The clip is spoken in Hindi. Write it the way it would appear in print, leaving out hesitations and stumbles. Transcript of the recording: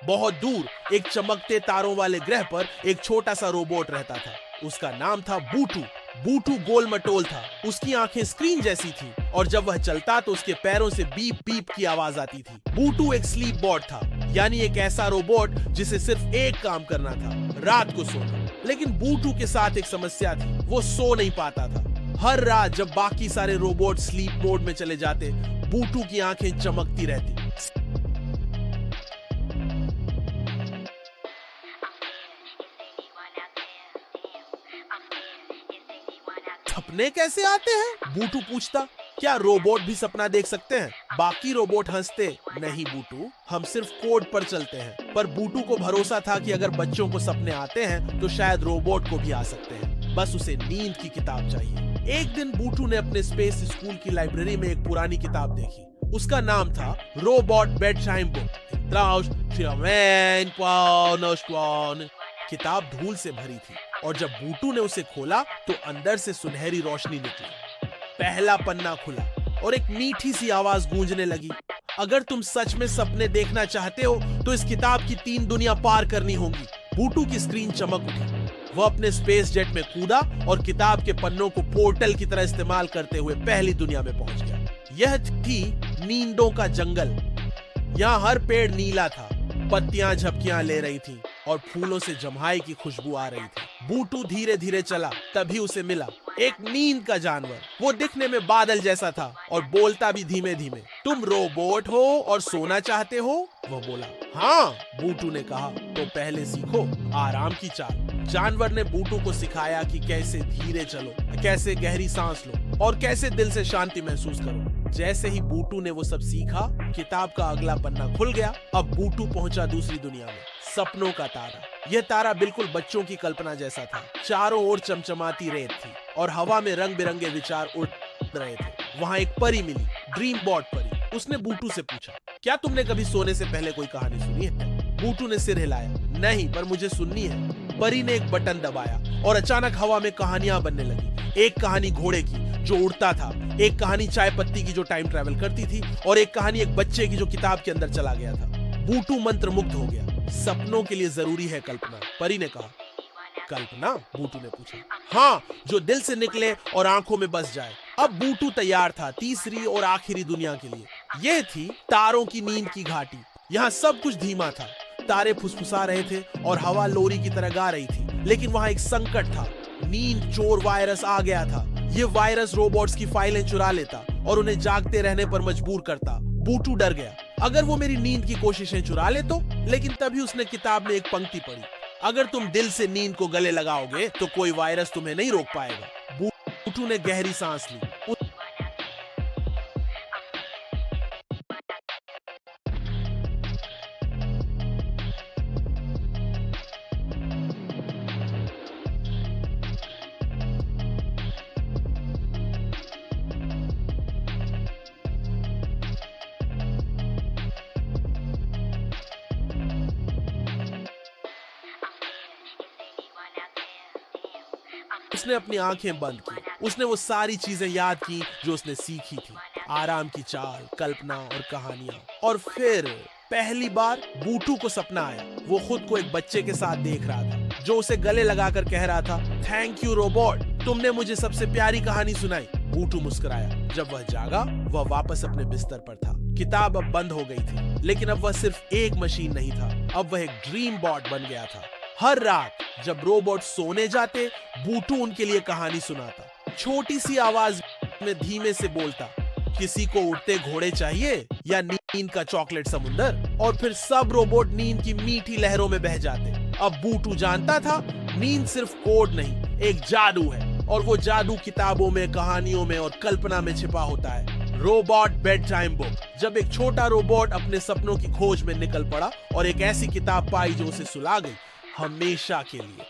बहुत दूर एक चमकते तारों वाले ग्रह पर एक छोटा सा रोबोट रहता था। उसका नाम था बूटू। बूटू गोल मटोल था, उसकी आंखें स्क्रीन जैसी थी और जब वह चलता तो उसके पैरों से बीप बीप की आवाज आती थी। बूटू एक स्लीप बॉट था, यानी एक ऐसा रोबोट जिसे सिर्फ एक काम करना था, रात को सोना। लेकिन बूटू के साथ एक समस्या थी, वो सो नहीं पाता था। हर रात जब बाकी सारे रोबोट स्लीप मोड में चले जाते, बूटू की आंखें चमकती रहती। सपने कैसे आते हैं? बूटू पूछता। क्या रोबोट भी सपना देख सकते हैं? बाकी रोबोट हंसते। नहीं बूटू, हम सिर्फ कोड पर चलते हैं। पर बूटू को भरोसा था कि अगर बच्चों को सपने आते हैं तो शायद रोबोट को भी आ सकते हैं, बस उसे नींद की किताब चाहिए। एक दिन बूटू ने अपने स्पेस स्कूल की लाइब्रेरी में एक पुरानी किताब देखी। उसका नाम था रोबोट बेड टाइम बुक। किताब धूल से भरी थी और जब बूटू ने उसे खोला तो अंदर से सुनहरी रोशनी निकली। पहला पन्ना खुला और एक मीठी सी आवाज गूंजने लगी। अगर तुम सच में सपने देखना चाहते हो तो इस किताब की 3 दुनिया पार करनी होंगी। बूटू की स्क्रीन चमक उठी। वह अपने स्पेस जेट में कूदा और किताब के पन्नों को पोर्टल की तरह इस्तेमाल करते हुए पहली दुनिया में पहुंच गया। यह थी नींदों का जंगल। यहाँ हर पेड़ नीला था, पत्तियां झपकियां ले रही थी और फूलों से जम्हाई की खुशबू आ रही थी। बूटू धीरे धीरे चला, तभी उसे मिला एक नींद का जानवर। वो दिखने में बादल जैसा था और बोलता भी धीमे धीमे। तुम रोबोट हो और सोना चाहते हो? वो बोला। हाँ, बूटू ने कहा। तो पहले सीखो आराम की चाल। जानवर ने बूटू को सिखाया कि कैसे धीरे चलो, कैसे गहरी सांस लो और कैसे दिल से शांति महसूस करो। जैसे ही बूटू ने वो सब सीखा, किताब का अगला पन्ना खुल गया। अब बूटू पहुंचा दूसरी दुनिया में, सपनों का तारा। यह तारा बिल्कुल बच्चों की कल्पना जैसा था। चारों ओर चमचमाती रेत थी और हवा में रंग बिरंगे विचार उड़ रहे थे। वहां एक परी मिली, ड्रीम बॉट परी। उसने बूटू से पूछा, क्या तुमने कभी सोने से पहले कोई कहानी सुनी है? बूटू ने सिर हिलाया। नहीं, पर मुझे सुननी है। परी ने एक बटन दबाया और अचानक हवा में कहानियां बनने लगी। एक कहानी घोड़े की जो उड़ता था, एक कहानी चाय पत्ती की जो टाइम ट्रैवल करती थी और एक कहानी एक बच्चे की जो किताब के अंदर चला गया था। बूटू मंत्रमुग्ध हो गया। सपनों के लिए जरूरी है कल्पना, परी ने कहा। कल्पना? बूटू ने पूछा। हाँ, जो दिल से निकले और आंखों में बस जाए। अब बूटू तैयार था तीसरी और आखिरी दुनिया के लिए। यह थी तारों की नींद की घाटी। यहाँ सब कुछ धीमा था, तारे फुसफुसा रहे थे और हवा लोरी की तरह गा रही थी। लेकिन वहाँ एक संकट था। नींद चोर वायरस आ गया था। ये वायरस रोबोट्स की फाइलें चुरा लेता और उन्हें जागते रहने पर मजबूर करता। बूटू डर गया, अगर वो मेरी नींद की कोशिशें चुरा ले तो। लेकिन तभी उसने किताब में एक पंक्ति पढ़ी, अगर तुम दिल से नींद को गले लगाओगे तो कोई वायरस तुम्हें नहीं रोक पाएगा। बूटू ने गहरी सांस ली। उसने अपनी आंखें बंद की। उसने वो सारी चीजें याद की जो उसने सीखी थी, आराम की चाल, कल्पना और कहानियां। और फिर पहली बार बूटू को सपना आया। वो खुद को एक बच्चे के साथ देख रहा था जो उसे गले लगाकर कह रहा था, थैंक यू रोबोट, तुमने मुझे सबसे प्यारी कहानी सुनाई। बूटू मुस्कुराया। जब वह जागा, वह वापस अपने बिस्तर पर था। किताब अब बंद हो गई थी, लेकिन अब वह सिर्फ एक मशीन नहीं था, अब वह एक ड्रीम बॉट बन गया था। हर रात जब रोबोट सोने जाते, बूटू उनके लिए कहानी सुनाता। छोटी सी आवाज में धीमे से बोलता, किसी को उड़ते घोड़े चाहिए या नींद का चॉकलेट समुंदर? और फिर सब रोबोट नींद की मीठी लहरों में बह जाते। अब बूटू जानता था, नींद सिर्फ कोड नहीं, एक जादू है और वो जादू किताबों में, कहानियों में और कल्पना में छिपा होता है। Robot bed time book. जब एक छोटा रोबोट अपने सपनों की खोज में निकल पड़ा और एक ऐसी किताब पाई जो उसे सुला गई हमेशा के लिए।